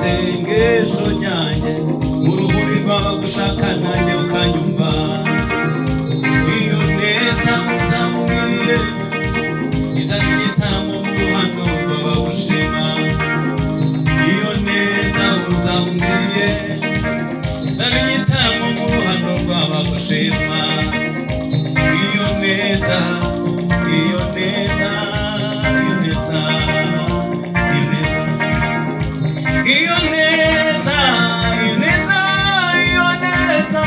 isengesho ryanjye mu ruhuri rw'abagushaka nanjye ukanyumva. Iyo neza uzambwiye izana igitaramo mu ruhando rw'abagushima. Iyo neza uzambwiye izana igitaramo mu ruhando rw'abagushima. Iyo neza, iyo neza, iyo neza, iyo neza, iyo neza, iyo neza,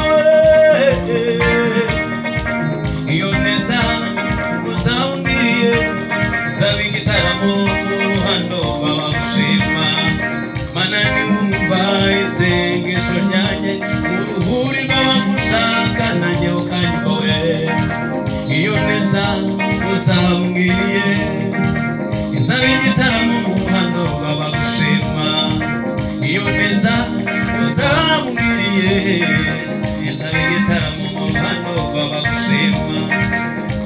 iyo neza uzambwiye uzaba igitaramo mu ruhando rw'abagushima. Mana niwumva isengesho ryanjye mu ruhuri rw'abagushaka nanjye ukanyumva we. Iyo neza uzambwiye izaba igitaramo mu ruhando rw'abagushima. Iyo neza uzambwiye izaba igitaramo mu ruhando rw'abagushima.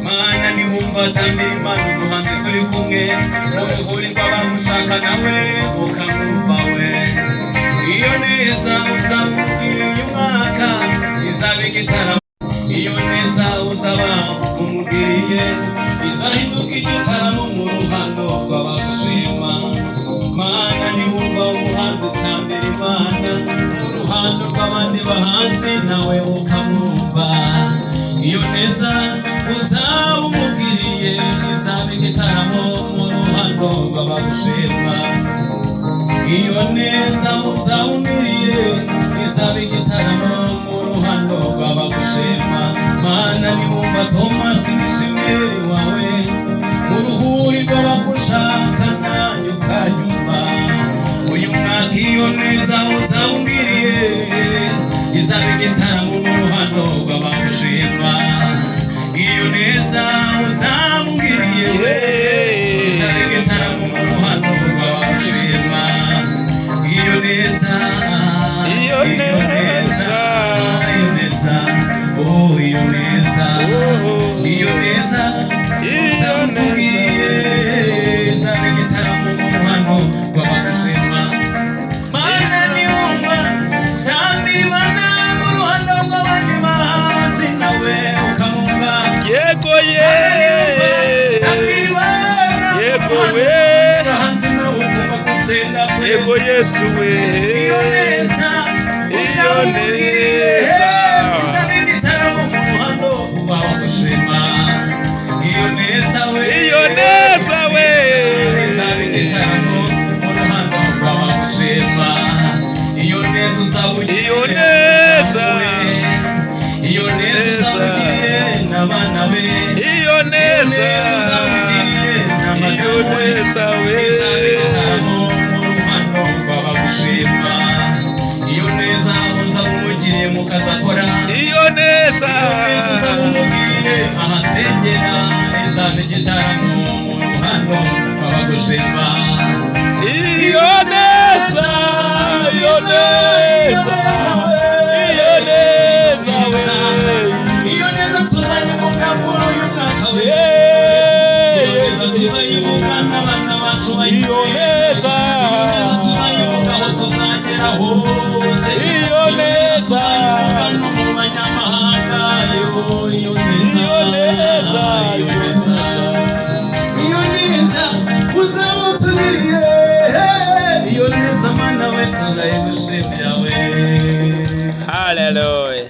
Mana niwumva tambira Imana umuhanzi turi kumwe mu ruhuri rw'abagushaka nawe ukamwumva we. Iyo neza uzambwiye uyu mwaka izaba igitaramo. Iyo neza uzaba umubwiriye izahinduka igitaramo mu ruhando rw'abagushima. Mana niwumva umuhanzi tambira Imana mu ruhando rw'abandi bahanzi nawe ukamwumva. Iyo neza uzaba umubwiriye izaba igitaramo mu ruhando rw'abagushima. Iyo neza uzaba umubwiriye izaba igitaramo mu ruhando rw'abagushima. Mana niwumva Thomas Mishimeri wawe mu ruhuri rw'abagushaka nanjye ukanyumva. Uyu mwaka iyo neza uzambwiriye izaba igitaramo mu ruhando rw'abagushima. Iyo neza uzambwiriye izaba igitaramo mu ruhando rw'abagushima. Iyo neza, iyo neza, iyo neza, oh iyo neza, iyo neza uzambwiye izaba igitaramo mu ruhando rw'abagushima. Mana niwumva tambira Imana mu ruhando rw'abandi bahanzi nawe ukamwumva. Yego ye, yego we, yego Yesu we. Iyo neza, iyo neza, izaba igitaramo mu ruhando rw'abagushima. Iyo neza we, iyo neza we, izaba igitaramo mu ruhando rw'abagushima. Iyo neza uzaba ugiye iyo neza, iyo neza uzabugiye n'abana be. iyo neza, iyo neza we, iyo neza uzaba umugiriye mu kazi akora. iyo neza uzaba umugiriye ahasengera izaba igitaramo mu ruhando rw'abagushima. iyo neza, iyo neza, iyo neza we, iyo neza tuzayivuga muri uyu mwaka we. Iyo neza tuzayivuga n'abana bacu iyo neza, tuzayivuga aho tuzagera hose. iyo neza, no mu banyamahanga. Iyo neza, iyo neza, iyo neza uzaba utugiriye. Iyo neza Mana we tuzayidushimira we. haleluya.